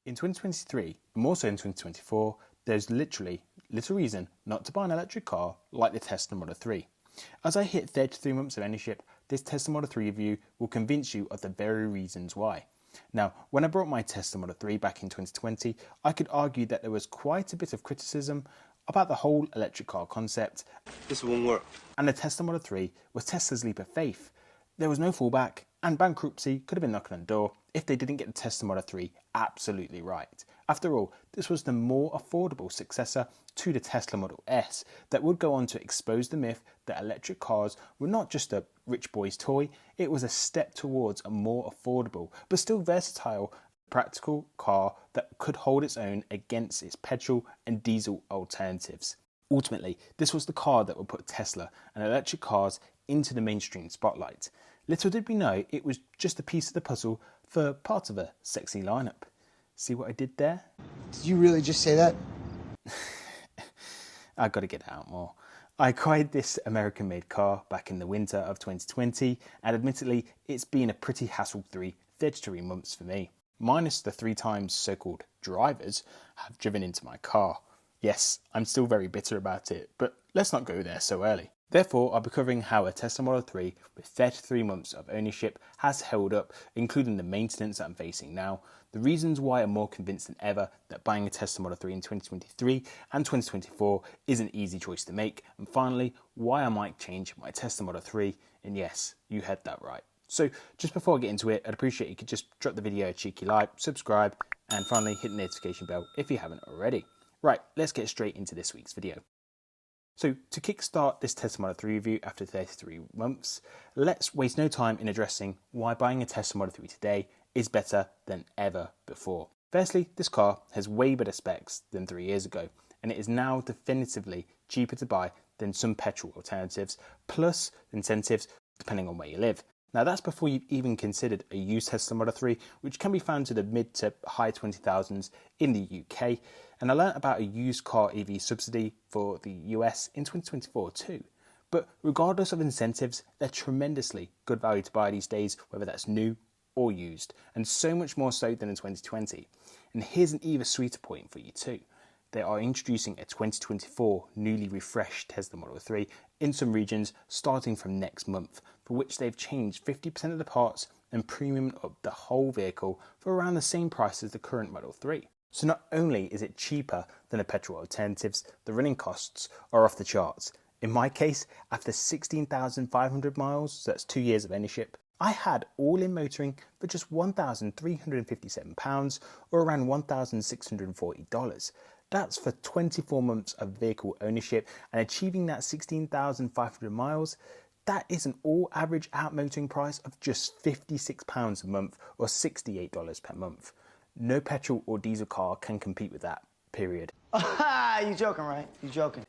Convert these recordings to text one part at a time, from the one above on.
In 2023, and more so in 2024, there's literally little reason not to buy an electric car like the Tesla Model 3. As I hit 33 months of ownership, this Tesla Model 3 review will convince you of the very reasons why. Now, when I brought my Tesla Model 3 back in 2020, I could argue that there was quite a bit of criticism about the whole electric car concept. This won't work. And the Tesla Model 3 was Tesla's leap of faith. There was no fallback, and bankruptcy could have been knocking on the door if they didn't get the Tesla Model 3 absolutely right. After all, this was the more affordable successor to the Tesla Model S that would go on to expose the myth that electric cars were not just a rich boy's toy, it was a step towards a more affordable but still versatile, practical car that could hold its own against its petrol and diesel alternatives. Ultimately, this was the car that would put Tesla and electric cars into the mainstream spotlight. Little did we know it was just a piece of the puzzle for part of a sexy lineup. See what I did there? Did you really just say that? I gotta get out more. I acquired this American-made car back in the winter of 2020, and admittedly, it's been a pretty hassle-free 33 months for me. Minus the 3 times so-called drivers have driven into my car. Yes, I'm still very bitter about it, but let's not go there so early. Therefore, I'll be covering how a Tesla Model 3 with 33 months of ownership has held up, including the maintenance that I'm facing now, the reasons why I'm more convinced than ever that buying a Tesla Model 3 in 2023 and 2024 is an easy choice to make, and finally, why I might change my Tesla Model 3, and yes, you heard that right. So, just before I get into it, I'd appreciate if you could just drop the video a cheeky like, subscribe, and finally hit the notification bell if you haven't already. Right, let's get straight into this week's video. So to kickstart this Tesla Model 3 review after 33 months, let's waste no time in addressing why buying a Tesla Model 3 today is better than ever before. Firstly, this car has way better specs than 3 years ago, and it is now definitively cheaper to buy than some petrol alternatives, plus incentives depending on where you live. Now that's before you've even considered a used Tesla Model 3, which can be found to the mid to high 20,000s in the UK. And I learnt about a used car EV subsidy for the US in 2024 too. But regardless of incentives, they're tremendously good value to buy these days, whether that's new or used, and so much more so than in 2020. And here's an even sweeter point for you too. They are introducing a 2024 newly refreshed Tesla Model 3 in some regions starting from next month, for which they've changed 50% of the parts and premiumed up the whole vehicle for around the same price as the current Model 3. So not only is it cheaper than the petrol alternatives, the running costs are off the charts. In my case, after 16,500 miles, so that's 2 years of ownership, I had all-in motoring for just £1,357 or around $1,640. That's for 24 months of vehicle ownership, and achieving that 16,500 miles, that is an all-average out-motoring price of just £56 a month or $68 per month. No petrol or diesel car can compete with that, period. You joking, right? You joking.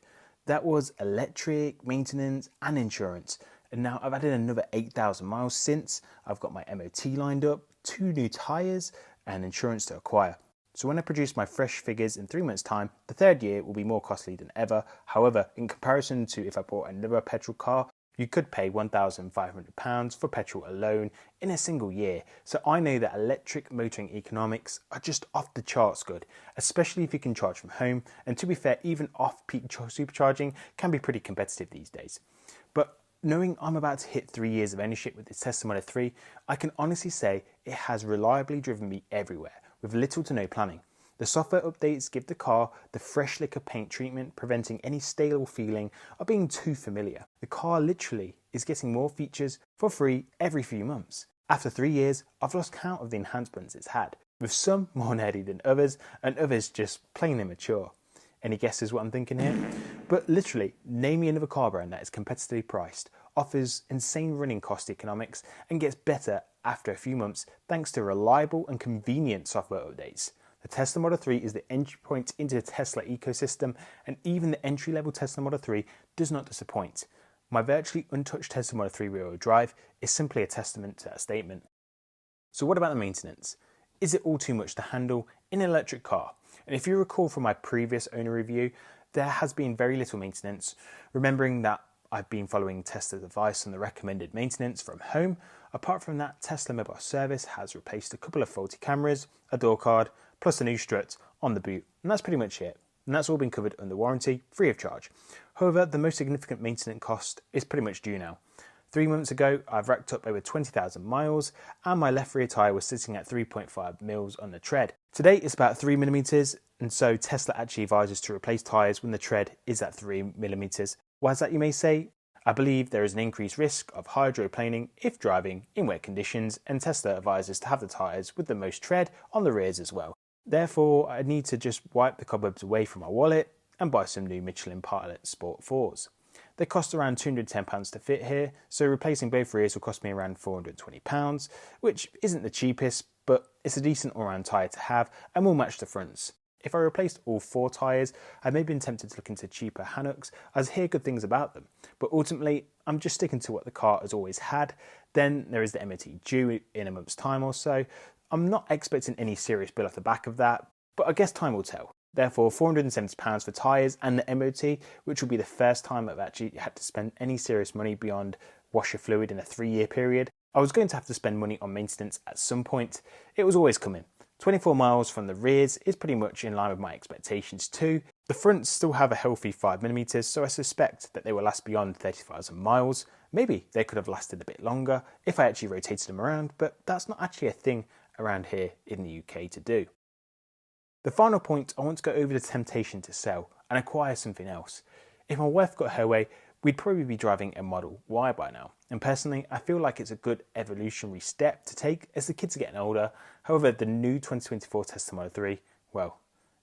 That was electric, maintenance and insurance. And now I've added another 8,000 miles since. I've got my MOT lined up, 2 new tyres and insurance to acquire. So when I produce my fresh figures in 3 months' time, the third year will be more costly than ever. However, in comparison to if I bought another petrol car, you could pay £1,500 for petrol alone in a single year. So I know that electric motoring economics are just off the charts good, especially if you can charge from home. And to be fair, even off-peak supercharging can be pretty competitive these days. But knowing I'm about to hit 3 years of ownership with this Tesla Model 3, I can honestly say it has reliably driven me everywhere with little to no planning. The software updates give the car the fresh liquor paint treatment, preventing any stale feeling of being too familiar. The car literally is getting more features for free every few months. After 3 years, I've lost count of the enhancements it's had, with some more nerdy than others, and others just plain immature. Any guesses what I'm thinking here? But literally, name me another car brand that is competitively priced, offers insane running cost economics, and gets better after a few months thanks to reliable and convenient software updates. The Tesla Model 3 is the entry point into the Tesla ecosystem, and even the entry-level Tesla Model 3 does not disappoint. My virtually untouched Tesla Model 3 rear-wheel drive is simply a testament to that statement. So what about the maintenance? Is it all too much to handle in an electric car? And if you recall from my previous owner review, there has been very little maintenance. Remembering that I've been following Tesla's advice on the recommended maintenance from home. Apart from that, Tesla Mobile Service has replaced a couple of faulty cameras, a door card, plus a new strut on the boot, and that's pretty much it. And that's all been covered under warranty, free of charge. However, the most significant maintenance cost is pretty much due now. 3 months ago, I've racked up over 20,000 miles, and my left rear tyre was sitting at 3.5 mils on the tread. Today it's about 3mm, and so Tesla actually advises to replace tyres when the tread is at 3mm. Why is that, you may say? I believe there is an increased risk of hydroplaning if driving in wet conditions, and Tesla advises to have the tyres with the most tread on the rears as well. Therefore, I need to just wipe the cobwebs away from my wallet and buy some new Michelin Pilot Sport 4s. They cost around £210 to fit here, so replacing both rears will cost me around £420, which isn't the cheapest, but it's a decent all-round tyre to have and will match the fronts. If I replaced all 4 tyres, I may have been tempted to look into cheaper Hanuks, as I hear good things about them, but ultimately I'm just sticking to what the car has always had. Then there is the MOT due in a month's time or so. I'm not expecting any serious bill off the back of that, but I guess time will tell. Therefore, £470 for tyres and the MOT, which will be the first time I've actually had to spend any serious money beyond washer fluid in a 3-year period. I was going to have to spend money on maintenance at some point. It was always coming. 24 miles from the rears is pretty much in line with my expectations too. The fronts still have a healthy 5mm, so I suspect that they will last beyond 30,000 miles. Maybe they could have lasted a bit longer if I actually rotated them around, but that's not actually a thing around here in the UK to do. The final point, I want to go over the temptation to sell and acquire something else. If my wife got her way, we'd probably be driving a Model Y by now. And personally, I feel like it's a good evolutionary step to take as the kids are getting older. However, the new 2024 Tesla Model 3, well,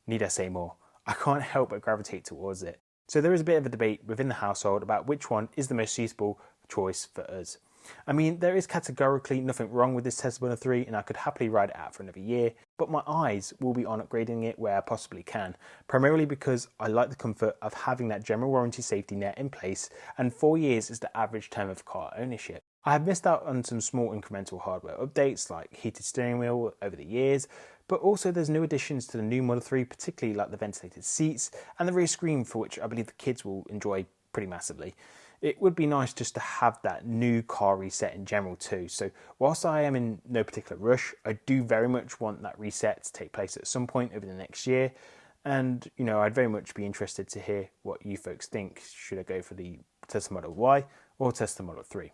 need I say more? I can't help but gravitate towards it. So there is a bit of a debate within the household about which one is the most suitable choice for us. I mean, there is categorically nothing wrong with this Tesla Model 3 and I could happily ride it out for another year, but my eyes will be on upgrading it where I possibly can, primarily because I like the comfort of having that general warranty safety net in place, and 4 years is the average term of car ownership. I have missed out on some small incremental hardware updates like heated steering wheel over the years, but also there's new additions to the new Model 3, particularly like the ventilated seats and the rear screen, for which I believe the kids will enjoy pretty massively. It would be nice just to have that new car reset in general too. So whilst I am in no particular rush, I do very much want that reset to take place at some point over the next year. And, you know, I'd very much be interested to hear what you folks think. Should I go for the Tesla Model Y or Tesla Model 3?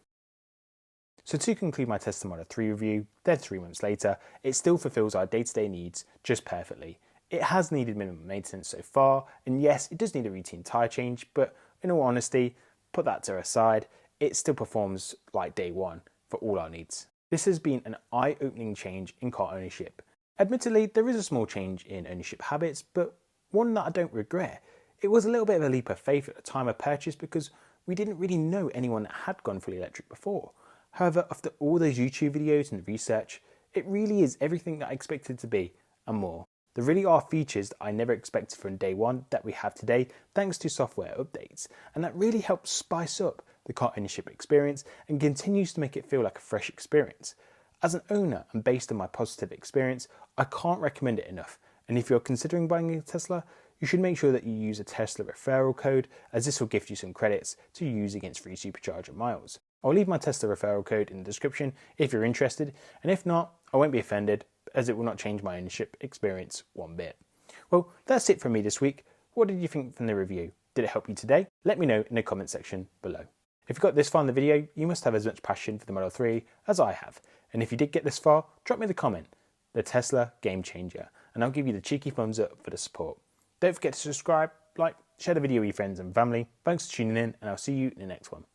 So to conclude my Tesla Model 3 review, then 3 months later, it still fulfills our day-to-day needs just perfectly. It has needed minimum maintenance so far, and yes, it does need a routine tyre change, but in all honesty, put that to aside, it still performs like day one for all our needs. This has been an eye-opening change in car ownership. Admittedly, there is a small change in ownership habits, but one that I don't regret. It was a little bit of a leap of faith at the time of purchase because we didn't really know anyone that had gone fully electric before. However, after all those YouTube videos and research, it really is everything that I expected it to be and more. There really are features that I never expected from day one that we have today thanks to software updates, and that really helps spice up the car ownership experience and continues to make it feel like a fresh experience. As an owner and based on my positive experience, I can't recommend it enough, and if you're considering buying a Tesla, you should make sure that you use a Tesla referral code, as this will gift you some credits to use against free supercharger miles. I'll leave my Tesla referral code in the description if you're interested, and if not, I won't be offended, as it will not change my ownership experience one bit. Well, that's it from me this week. What did you think from the review? Did it help you today? Let me know in the comment section below. If you got this far in the video, you must have as much passion for the Model 3 as I have. And if you did get this far, drop me the comment, the Tesla Game Changer, and I'll give you the cheeky thumbs up for the support. Don't forget to subscribe, like, share the video with your friends and family. Thanks for tuning in, and I'll see you in the next one.